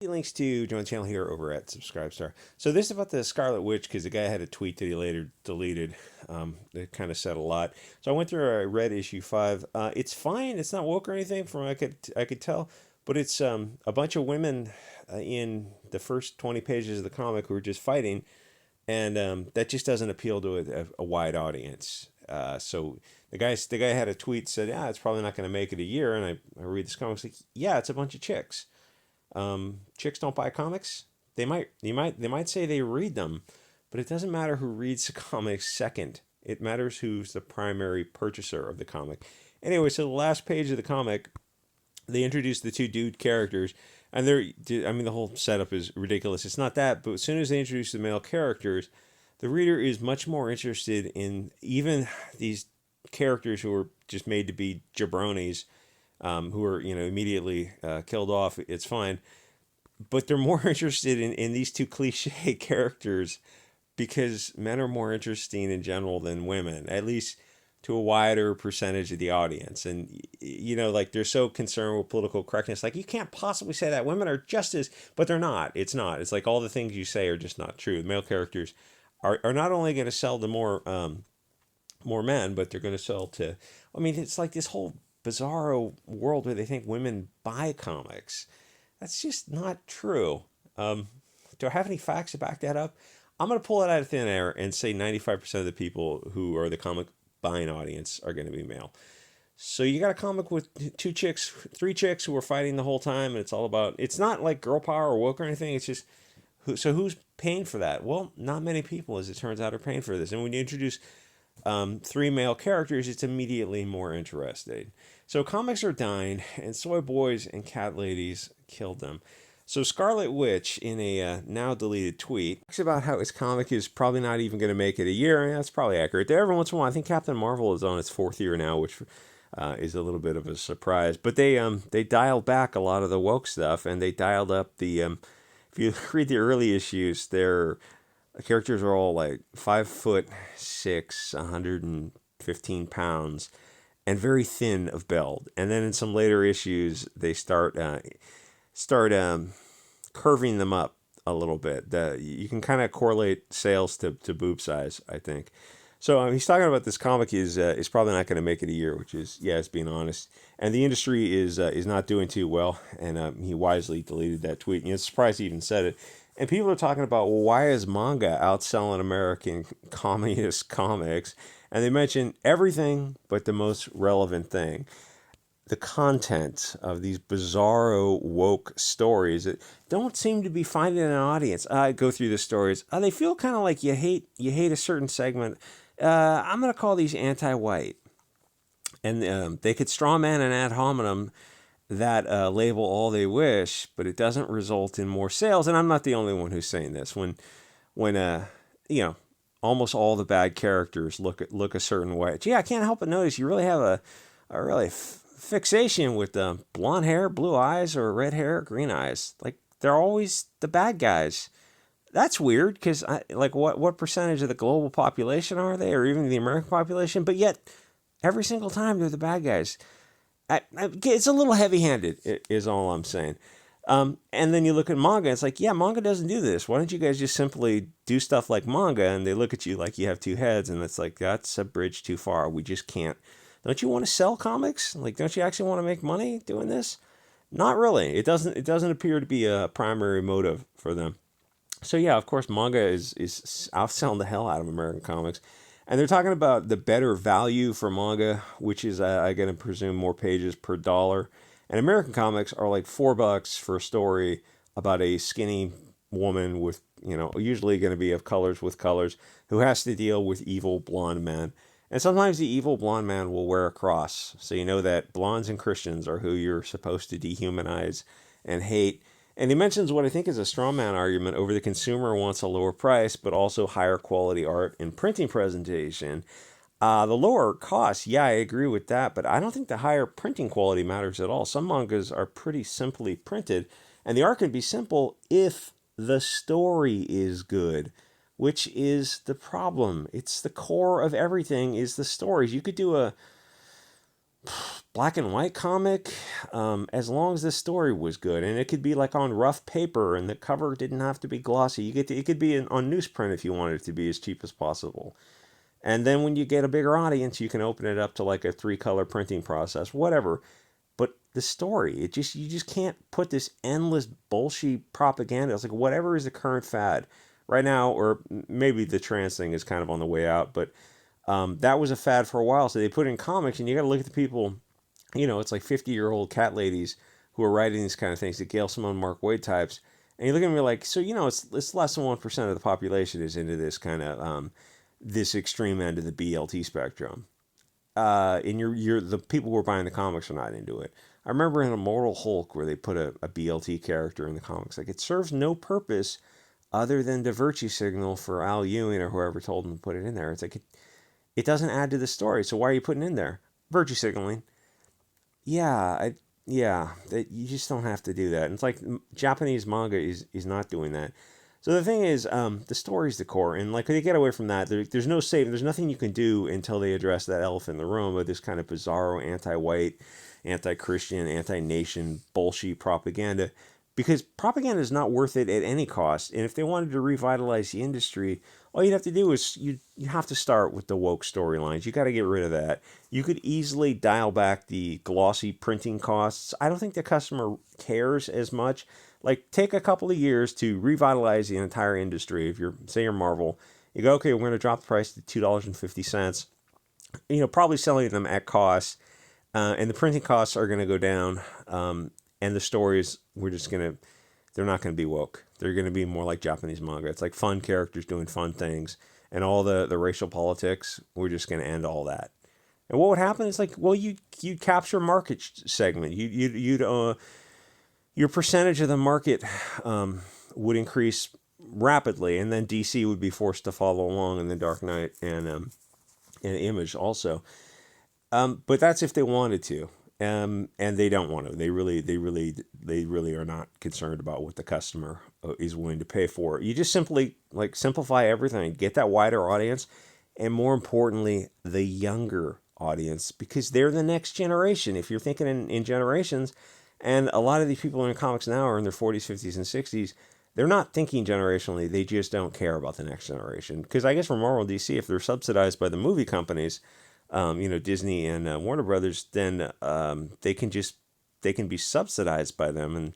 Links to join the channel here over at Subscribestar. So this is about the Scarlet Witch because the guy had a tweet that he later deleted. That kind of said a lot. So I went through. I read issue 5. It's fine. It's not woke or anything from what I could tell, but it's a bunch of women in the first 20 pages of the comic who are just fighting, and that just doesn't appeal to a wide audience. So the guy had a tweet said, "Yeah, it's probably not going to make it a year." And I read this comic, like, yeah, it's a bunch of chicks. Chicks don't buy comics. They might say they read them, but it doesn't matter who reads the comics second. It matters who's the primary purchaser of the comic. Anyway, so the last page of the comic, they introduce the two dude characters, and the whole setup is ridiculous. It's not that, but as soon as they introduce the male characters, the reader is much more interested in even these characters who are just made to be jabronis, who are immediately killed off. It's fine, but they're more interested in these two cliche characters because men are more interesting in general than women, at least to a wider percentage of the audience. And like, they're so concerned with political correctness, like, you can't possibly say that women are just as, but they're not. It's not. It's like all the things you say are just not true. The male characters are not only going to sell to more men, but they're going to sell to, it's like this whole bizarro world where they think women buy comics. That's just not true. Do I have any facts to back that up? I'm going to pull it out of thin air and say 95% of the people who are the comic buying audience are going to be male. So you got a comic with three chicks who are fighting the whole time, and it's not like girl power or woke or anything. It's just, who's paying for that? Well, not many people, as it turns out, are paying for this. And when you introduce three male characters, it's immediately more interesting. So comics are dying, and soy boys and cat ladies killed them. So Scarlet Witch, in a now deleted tweet, talks about how his comic is probably not even going to make it a year, and that's probably accurate. Every once in a while, I think Captain Marvel is on its 4th year now, which is a little bit of a surprise. But they dialed back a lot of the woke stuff, and they dialed up the. If you read the early issues, the characters are all like 5'6", 115 pounds, and very thin of build. And then in some later issues, they start curving them up a little bit. You can kind of correlate sales to boob size, I think. So he's talking about this comic is probably not going to make it a year, which is, it's being honest. And the industry is not doing too well, and he wisely deleted that tweet. And it's surprised he even said it. And people are talking about, well, why is manga outselling American communist comics? And they mention everything but the most relevant thing. The content of these bizarro woke stories that don't seem to be finding an audience. I go through the stories. They feel kind of like you hate a certain segment. I'm going to call these anti-white. And they could strawman and ad hominem that label all they wish, but it doesn't result in more sales. And I'm not the only one who's saying this. When almost all the bad characters look a certain way. Gee, I can't help but notice you really have a really fixation with blonde hair, blue eyes, or red hair, green eyes. Like, they're always the bad guys. That's weird, because what percentage of the global population are they, or even the American population? But yet, every single time they're the bad guys. It's a little heavy-handed, is all I'm saying. And then you look at manga, it's like, yeah, manga doesn't do this. Why don't you guys just simply do stuff like manga? And they look at you like you have two heads, and it's like, that's a bridge too far. We just can't. Don't you want to sell comics? Like, don't you actually want to make money doing this? Not really. It doesn't appear to be a primary motive for them. So yeah, of course, manga is outselling the hell out of American comics. And they're talking about the better value for manga, which is, I'm going to presume, more pages per dollar. And American comics are like $4 for a story about a skinny woman with, usually going to be of colors with colors, who has to deal with evil blonde men. And sometimes the evil blonde man will wear a cross. So you know that blondes and Christians are who you're supposed to dehumanize and hate. And he mentions what I think is a strawman argument over the consumer wants a lower price, but also higher quality art and printing presentation. The lower cost, yeah, I agree with that, but I don't think the higher printing quality matters at all. Some mangas are pretty simply printed, and the art can be simple if the story is good, which is the problem. It's the core of everything is the stories. You could do a, Black and white comic, as long as the story was good, and it could be like on rough paper, and the cover didn't have to be glossy. It could be on newsprint if you wanted it to be as cheap as possible. And then when you get a bigger audience, you can open it up to like a 3-color printing process, whatever. But the story, you just can't put this endless bullshit propaganda. It's like whatever is the current fad right now, or maybe the trans thing is kind of on the way out, but that was a fad for a while. So they put it in comics, and you got to look at the people. It's like 50-year-old cat ladies who are writing these kind of things, the Gail Simone, Mark Waid types. And you look at me like, so it's less than 1% of the population is into this kind of this extreme end of the BLT spectrum. And you're the people who are buying the comics are not into it. I remember in Immortal Hulk where they put a BLT character in the comics. Like it serves no purpose other than the virtue signal for Al Ewing or whoever told them to put it in there. It's like it doesn't add to the story. So why are you putting it in there? Virtue signaling. Yeah, you just don't have to do that. And it's like Japanese manga is not doing that. So the thing is, the story's the core, and like they get away from that. There's no save. There's nothing you can do until they address that elephant in the room of this kind of bizarro anti-white, anti-Christian, anti-nation bullshit propaganda. Because propaganda is not worth it at any cost. And if they wanted to revitalize the industry, all you'd have to do is you have to start with the woke storylines. You got to get rid of that. You could easily dial back the glossy printing costs. I don't think the customer cares as much. Like take a couple of years to revitalize the entire industry. If you're say you're Marvel, you go, okay, we're going to drop the price to $2.50. Probably selling them at cost, and the printing costs are going to go down. And the stories they're not going to be woke. They're going to be more like Japanese manga. It's like fun characters doing fun things, and all the racial politics. We're just going to end all that. And what would happen is like, well, you capture market segment. Your percentage of the market would increase rapidly, and then DC would be forced to follow along in the Dark Knight and Image also. But that's if they wanted to. And they don't want to. They really are not concerned about what the customer is willing to pay for. You just simply like simplify everything, get that wider audience, and more importantly, the younger audience, because they're the next generation. If you're thinking in generations, and a lot of these people in comics now are in their 40s, 50s, and 60s. They're not thinking generationally. They just don't care about the next generation. Because I guess for Marvel and DC, if they're subsidized by the movie companies, Disney and Warner Brothers, then they can be subsidized by them,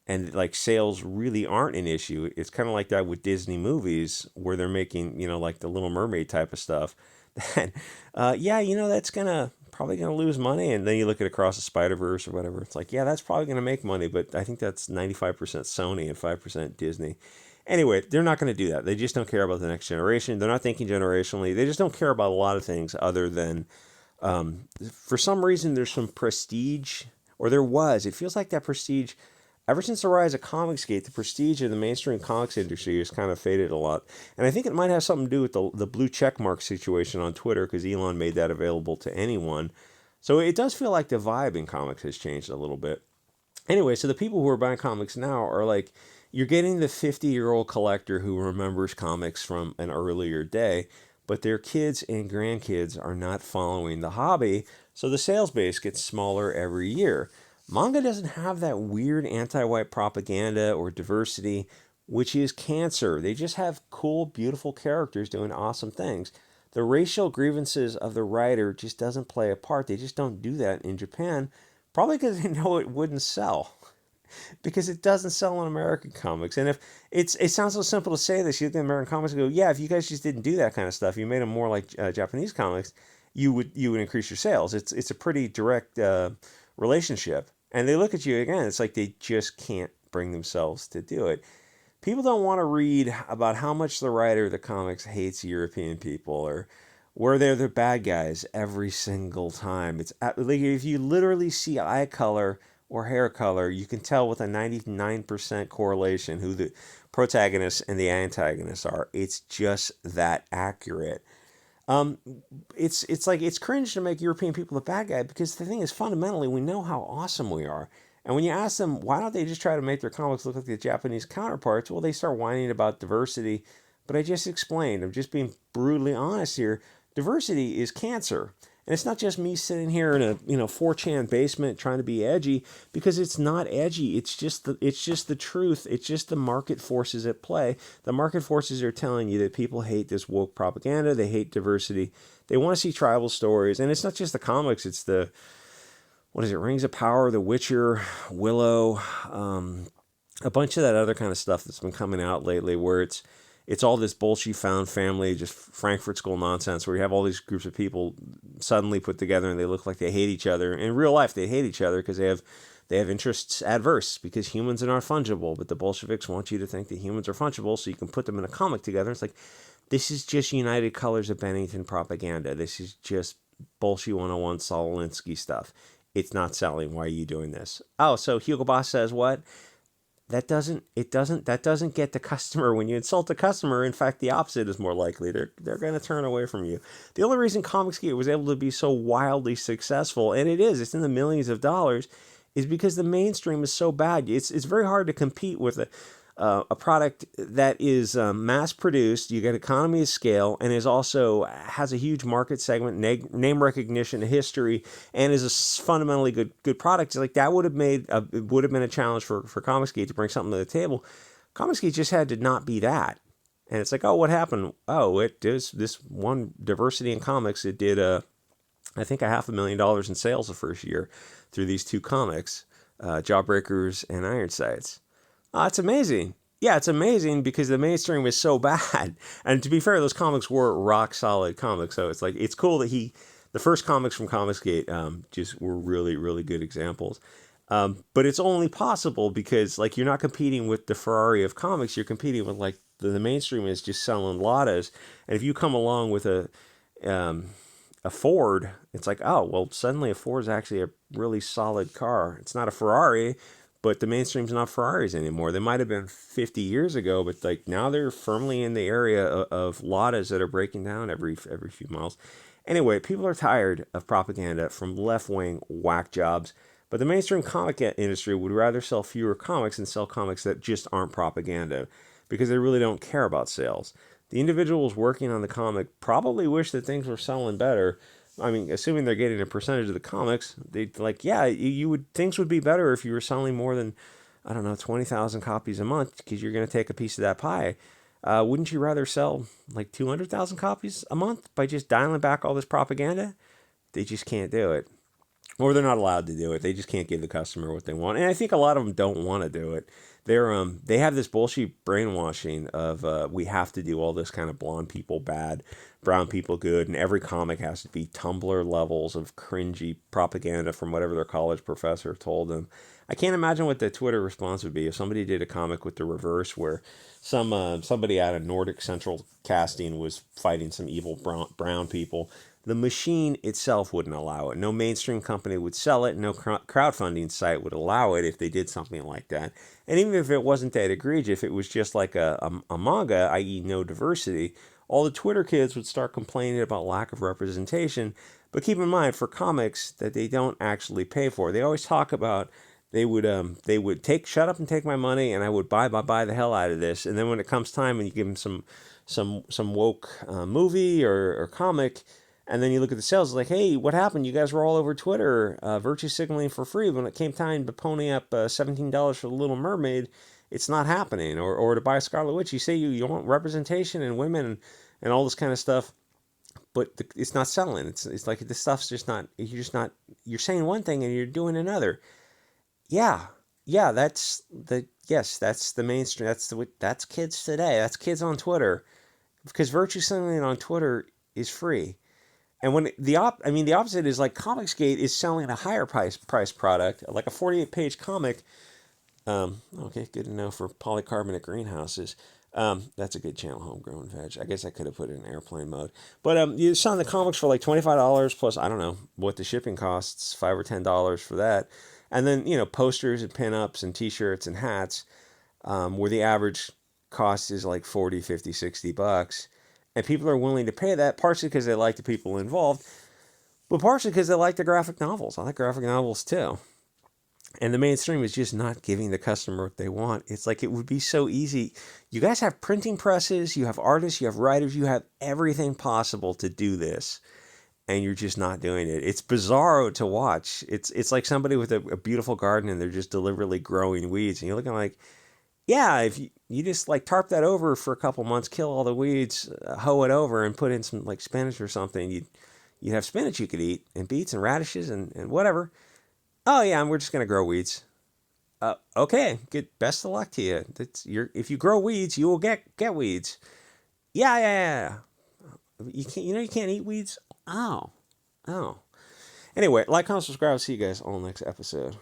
and like sales really aren't an issue. It's kind of like that with Disney movies where they're making like the Little Mermaid type of stuff. That that's probably gonna lose money, and then you look at Across the Spider-Verse or whatever. It's like that's probably gonna make money, but I think that's 95% Sony and 5% Disney. Anyway, they're not going to do that. They just don't care about the next generation. They're not thinking generationally. They just don't care about a lot of things other than, for some reason, there's some prestige, or there was. It feels like that prestige, ever since the rise of Comicsgate, the prestige of the mainstream comics industry has kind of faded a lot. And I think it might have something to do with the blue checkmark situation on Twitter, because Elon made that available to anyone. So it does feel like the vibe in comics has changed a little bit. Anyway, so the people who are buying comics now are like, you're getting the 50-year-old collector who remembers comics from an earlier day, but their kids and grandkids are not following the hobby, so the sales base gets smaller every year. Manga doesn't have that weird anti-white propaganda or diversity, which is cancer. They just have cool, beautiful characters doing awesome things. The racial grievances of the writer just doesn't play a part. They just don't do that in Japan, probably because they know it wouldn't sell. Because it doesn't sell in American comics. And if it sounds so simple to say this, you look at American comics and go, yeah, if you guys just didn't do that kind of stuff, you made them more like Japanese comics, you would increase your sales. It's a pretty direct relationship. And they look at you again, it's like they just can't bring themselves to do it. People don't want to read about how much the writer of the comics hates European people, or where they're the bad guys every single time. It's like if you literally see eye color or hair color, you can tell with a 99% correlation who the protagonists and the antagonists are. It's just that accurate. Um, it's like it's cringe to make European people the bad guy, because the thing is, fundamentally we know how awesome we are. And when you ask them why don't they just try to make their comics look like the Japanese counterparts, well, they start whining about diversity. But I just explained. I'm just being brutally honest here. Diversity is cancer. And it's not just me sitting here in a 4chan basement trying to be edgy, because it's not edgy. It's just the truth. It's just the market forces at play. The market forces are telling you that people hate this woke propaganda. They hate diversity. They want to see tribal stories. And it's not just the comics. It's the, what is it, Rings of Power, The Witcher, Willow, a bunch of that other kind of stuff that's been coming out lately, where it's all this bullshit found family, just Frankfurt School nonsense, where you have all these groups of people suddenly put together and they look like they hate each other. In real life, they hate each other because they have interests adverse, because humans are not fungible. But the Bolsheviks want you to think that humans are fungible, so you can put them in a comic together. It's like, this is just United Colors of Bennington propaganda. This is just bullshit 101 Saul Alinsky stuff. It's not selling. Why are you doing this? Oh, so Hugo Boss says what? That doesn't get the customer. When you insult the customer, in fact, the opposite is more likely. They're going to turn away from you. The only reason Comicsgate was able to be so wildly successful, and it's in the millions of dollars, is because the mainstream is so bad. It's very hard to compete with a product that is mass produced. You get economy of scale, and is also has a huge market segment, name recognition, history, and is a fundamentally good product. It's like that would have been a challenge for Comicsgate to bring something to the table. Comicsgate just had to not be that. And it's like, oh, what happened? Oh, it does this one diversity in comics. It did I think $500,000 in sales the first year through these two comics, Jawbreakers and Ironsides. It's amazing. Yeah, it's amazing because the mainstream is so bad. And to be fair, those comics were rock solid comics. So it's like, it's cool that the first comics from Comicsgate just were really, really good examples. But it's only possible because, like, you're not competing with the Ferrari of comics. You're competing with, like, the mainstream is just selling Ladas. And if you come along with a Ford, it's like, oh, well, suddenly a Ford is actually a really solid car. It's not a Ferrari, but the mainstream's not Ferraris anymore. They might have been 50 years ago, but like now they're firmly in the area of Ladas that are breaking down every few miles. Anyway, people are tired of propaganda from left-wing whack jobs, but the mainstream comic industry would rather sell fewer comics than sell comics that just aren't propaganda, because they really don't care about sales. The individuals working on the comic probably wish that things were selling better. I mean, assuming they're getting a percentage of the comics, they'd like, yeah, you would, things would be better if you were selling more than, I don't know, 20,000 copies a month, because you're going to take a piece of that pie. Wouldn't you rather sell like 200,000 copies a month by just dialing back all this propaganda? They just can't do it. Or they're not allowed to do it. They just can't give the customer what they want. And I think a lot of them don't want to do it. They have this bullshit brainwashing of we have to do all this kind of blonde people bad, brown people good, and every comic has to be Tumblr levels of cringy propaganda from whatever their college professor told them. I can't imagine what the Twitter response would be if somebody did a comic with the reverse, where somebody out of Nordic Central Casting was fighting some evil brown people. The machine itself wouldn't allow it. No mainstream company would sell it. No crowdfunding site would allow it if they did something like that. And even if it wasn't that egregious, if it was just like a manga, i.e. no diversity, all the Twitter kids would start complaining about lack of representation. But keep in mind, for comics that they don't actually pay for, they always talk about they would shut up and take my money, and I would buy the hell out of this. And then when it comes time and you give them some woke movie or comic, and then you look at the sales, it's like, hey, what happened? You guys were all over Twitter, virtue signaling for free. When it came time to pony up $17 for The Little Mermaid, it's not happening. Or to buy Scarlet Witch, you say you want representation and women and all this kind of stuff, but it's not selling. It's like this stuff's just not. You're saying one thing and you're doing another. Yeah, that's the mainstream. That's kids today. That's kids on Twitter, because virtue signaling on Twitter is free. And when the opposite is like Comicsgate is selling a higher price product, like a 48-page comic. Okay, good to know for polycarbonate greenhouses. That's a good channel, Homegrown Veg. I guess I could have put it in airplane mode. But you're selling the comics for like $25 plus, I don't know what the shipping costs, $5 or $10 for that. And then, posters and pinups and t-shirts and hats, where the average cost is like 40, 50, 60 bucks. And people are willing to pay that, partially because they like the people involved, but partially because they like the graphic novels. I like graphic novels too. And the mainstream is just not giving the customer what they want. It's like, it would be so easy. You guys have printing presses, you have artists, you have writers, you have everything possible to do this. and you're just not doing it. It's bizarre to watch. It's like somebody with a beautiful garden and they're just deliberately growing weeds, and you're looking like, yeah, if you just like tarp that over for a couple months, kill all the weeds, hoe it over, and put in some like spinach or something, you'd have spinach you could eat, and beets and radishes and whatever. Oh yeah, and we're just gonna grow weeds. Okay, good. Best of luck to you. If you grow weeds, you will get weeds. Yeah, yeah, yeah. You can't. You can't eat weeds. Oh, oh. Anyway, like, comment, subscribe. See you guys on the next episode.